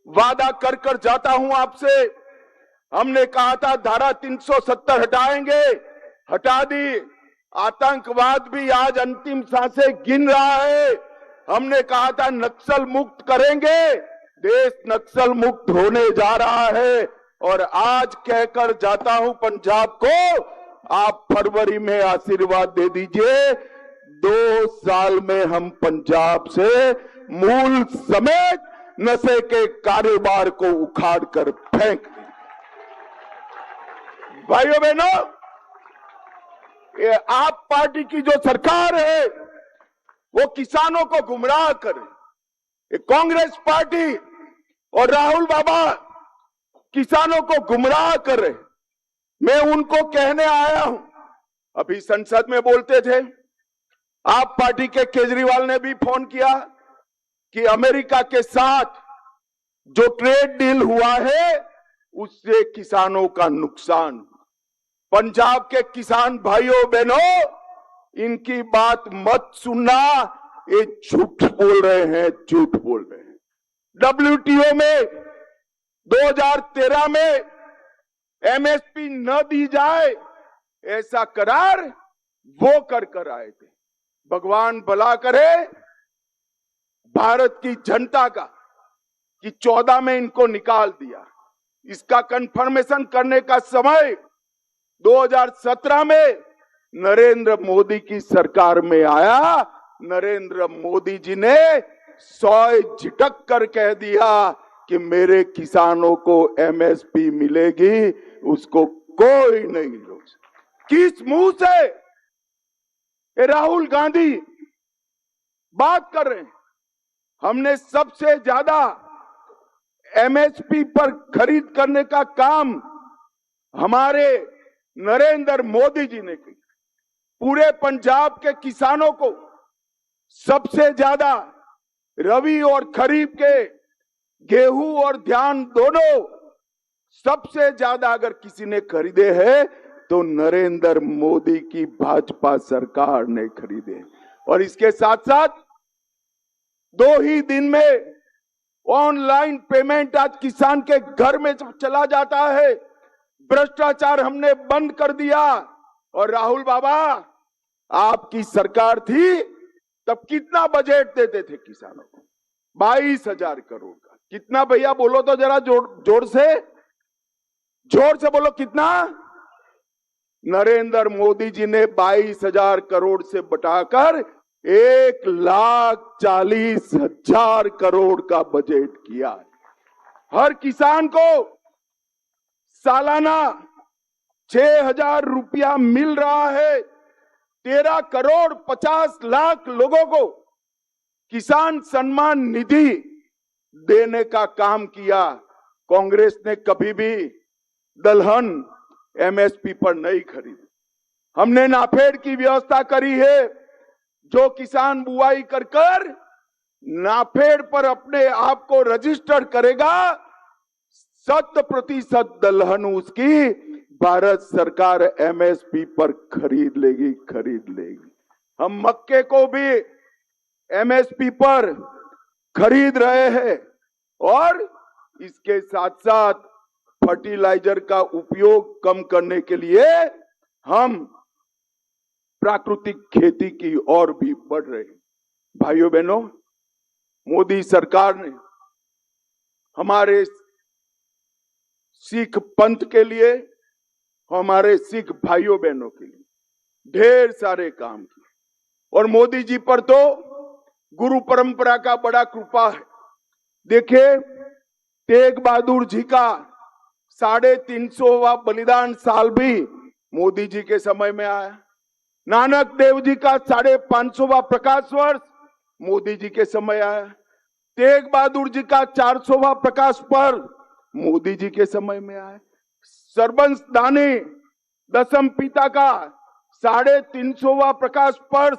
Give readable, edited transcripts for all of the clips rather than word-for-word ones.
वादा कर कर जाता हूं आपसे। हमने कहा था धारा 370 हटाएंगे, हटा दी। आतंकवाद भी आज अंतिम सांसें गिन रहा है। हमने कहा था नक्सल मुक्त करेंगे, देश नक्सल मुक्त होने जा रहा है। और आज कहकर जाता हूं पंजाब को, आप फरवरी में आशीर्वाद दे दीजिए। 2 साल में हम पंजाब से मूल समेत नशे के कारोबार को उखाड़ कर फेंक दें। भाइयों बहनों, ये आप पार्टी की जो सरकार है वो किसानों को गुमराह करे। ये कांग्रेस पार्टी और राहुल बाबा किसानों को गुमराह करे। मैं उनको कहने आया हूं, अभी संसद में बोलते थे, आप पार्टी के केजरीवाल ने भी फोन किया कि अमेरिका के साथ जो ट्रेड डील हुआ है उससे किसानों का नुकसान। पंजाब के किसान भाइयों बहनों, इनकी बात मत सुनना, ये झूठ बोल रहे हैं, झूठ बोल रहे हैं। WTO में 2013 में MSP न दी जाए ऐसा करार वो कर आए थे। भगवान भला करे भारत की जनता का कि 14 में इनको निकाल दिया। इसका कंफर्मेशन करने का समय 2017 में नरेंद्र मोदी की सरकार में आया। नरेंद्र मोदी जी ने 100 झिटक कर कह दिया कि मेरे किसानों को MSP मिलेगी, उसको कोई नहीं रोक सकता। किस मुंह से राहुल गांधी बात कर रहे हैं? हमने सबसे ज्यादा MSP पर खरीद करने का काम हमारे नरेंद्र मोदी जी ने किया। पूरे पंजाब के किसानों को सबसे ज्यादा रबी और खरीफ के गेहूं और धान दोनों सबसे ज्यादा अगर किसी ने खरीदे हैं तो नरेंद्र मोदी की भाजपा सरकार ने खरीदे। और इसके साथ साथ 2 ही दिन में ऑनलाइन पेमेंट आज किसान के घर में चला जाता है। भ्रष्टाचार हमने बंद कर दिया। और राहुल बाबा, आपकी सरकार थी तब कितना बजट देते थे किसानों को? 22,000 करोड़ का। कितना भैया बोलो तो जरा जोर से बोलो, कितना? नरेंद्र मोदी जी ने 22,000 करोड़ से बटाकर 1,40,000 करोड़ का बजट किया। हर किसान को सालाना 6,000 रुपया मिल रहा है। 13 करोड़ 50 लाख लोगों को किसान सम्मान निधि देने का काम किया। कांग्रेस ने कभी भी दलहन MSP पर नहीं खरीदी। हमने नाफेड की व्यवस्था करी है। जो किसान बुआई कर नाफेड पर अपने आप को रजिस्टर करेगा, 100% दलहन उसकी भारत सरकार MSP पर खरीद लेगी। हम मक्के को भी MSP पर खरीद रहे हैं। और इसके साथ साथ फर्टिलाइजर का उपयोग कम करने के लिए हम प्राकृतिक खेती की ओर भी बढ़ रहे हैं। भाइयों बहनों, मोदी सरकार ने हमारे सिख पंथ के लिए, हमारे सिख भाइयों बहनों के लिए ढेर सारे काम किए। और मोदी जी पर तो गुरु परंपरा का बड़ा कृपा है। देखिए, तेग बहादुर जी का 350वां बलिदान साल भी मोदी जी के समय में आया। नानक देव जी का 550वां प्रकाश वर्ष मोदी जी के समय आया। तेग बहादुर जी का 400वां प्रकाश पर्व मोदी जी के समय में आया। सरबंस दानी दसम पिता का 350वां प्रकाश पर्व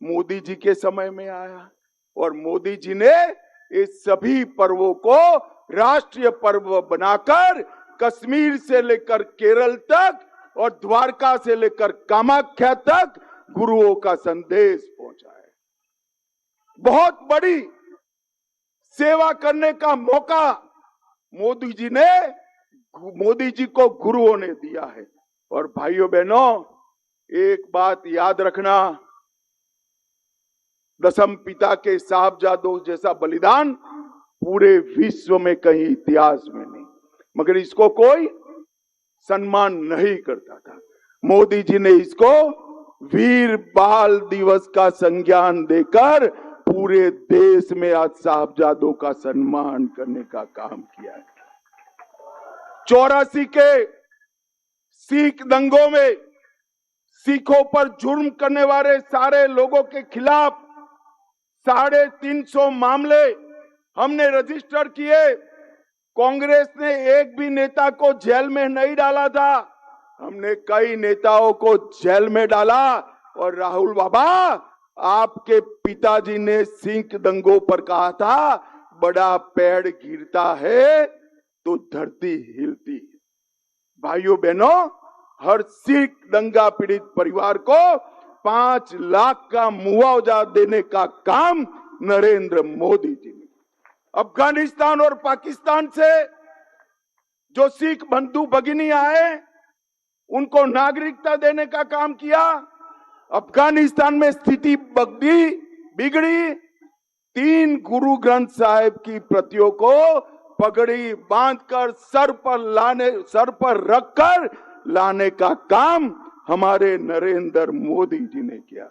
मोदी जी के समय में आया। और मोदी जी ने इस सभी पर्वों को राष्ट्रीय पर्व बनाकर कश्मीर से लेकर केरल तक और द्वारका से लेकर कामाख्या तक गुरुओं का संदेश पहुंचाया। बहुत बड़ी सेवा करने का मौका मोदी जी को गुरु होने दिया है। और भाइयों बहनों, एक बात याद रखना, दशम पिता के साहबजादों जैसा बलिदान पूरे विश्व में कहीं इतिहास में नहीं, मगर इसको कोई सम्मान नहीं करता था। मोदी जी ने इसको वीर बाल दिवस का संज्ञान देकर पूरे देश में आज साहबजादों का सम्मान करने का काम किया है। 84 के सिख दंगों में सिखों पर जुर्म करने वाले सारे लोगों के खिलाफ 350 मामले हमने रजिस्टर किए। कांग्रेस ने एक भी नेता को जेल में नहीं डाला था, हमने कई नेताओं को जेल में डाला। और राहुल बाबा, आपके पिताजी ने सिख दंगों पर कहा था, बड़ा पेड़ गिरता है तो धरती हिलती है। भाइयों बहनों, हर सिख दंगा पीड़ित परिवार को 5 लाख का मुआवजा देने का काम नरेंद्र मोदी जी ने। अफगानिस्तान और पाकिस्तान से जो सिख बंधु भगिनी आए, उनको नागरिकता देने का काम किया। अफगानिस्तान में स्थिति बिगड़ी। 3 गुरु ग्रंथ साहिब की प्रतियों को पगड़ी बांधकर सर पर रखकर लाने का काम हमारे नरेंद्र मोदी जी ने किया।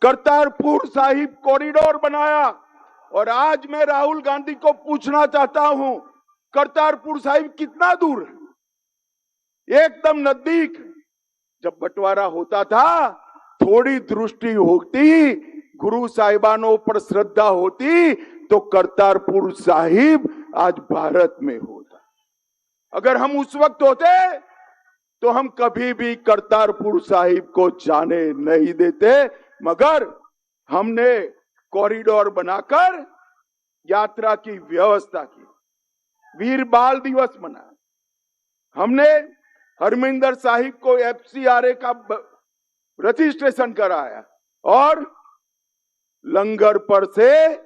करतारपुर साहिब कॉरिडोर बनाया। और आज मैं राहुल गांधी को पूछना चाहता हूं, करतारपुर साहिब कितना दूर है? एकदम नजदीक। जब बंटवारा होता था, थोड़ी दृष्टि होती, गुरु साहिबानों पर श्रद्धा होती, तो करतारपुर साहिब आज भारत में होता। अगर हम उस वक्त होते तो हम कभी भी करतारपुर साहिब को जाने नहीं देते, मगर हमने कॉरिडोर बनाकर यात्रा की व्यवस्था की। वीर बाल दिवस मनाया हमने। हरमिंदर साहिब को FCRA का रजिस्ट्रेशन कराया और लंगर पर से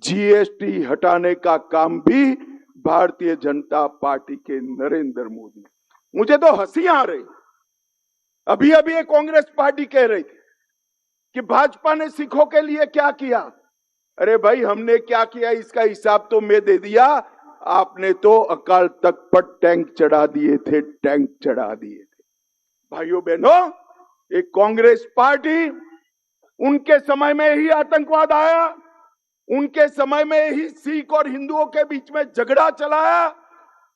GST हटाने का काम भी भारतीय जनता पार्टी के नरेंद्र मोदी। मुझे तो हंसी आ रही। अभी ये कांग्रेस पार्टी कह रही थी कि भाजपा ने सिखों के लिए क्या किया। अरे भाई, हमने क्या किया इसका हिसाब तो मैं दे दिया। आपने तो अकाल तख्त पर टैंक चढ़ा दिए थे। भाइयों बहनों, एक कांग्रेस पार्टी, उनके समय में ही आतंकवाद आया, उनके समय में ही सिख और हिंदुओं के बीच में झगड़ा चलाया।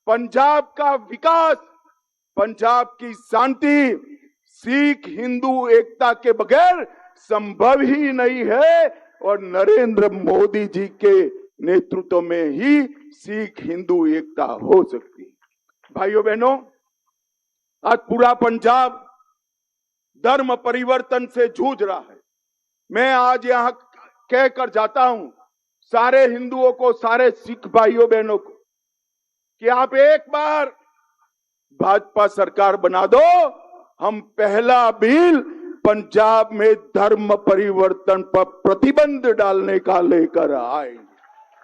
पंजाब का विकास, पंजाब की शांति सिख हिंदू एकता के बगैर संभव ही नहीं है। और नरेंद्र मोदी जी के नेतृत्व में ही सिख हिंदू एकता हो सकती है। भाइयों बहनों, आज पूरा पंजाब धर्म परिवर्तन से जूझ रहा है। मैं आज यहां कहकर जाता हूं सारे हिंदुओं को, सारे सिख भाइयों बहनों को, कि आप एक बार भाजपा सरकार बना दो, हम पहला बिल पंजाब में धर्म परिवर्तन पर प्रतिबंध डालने का लेकर आए।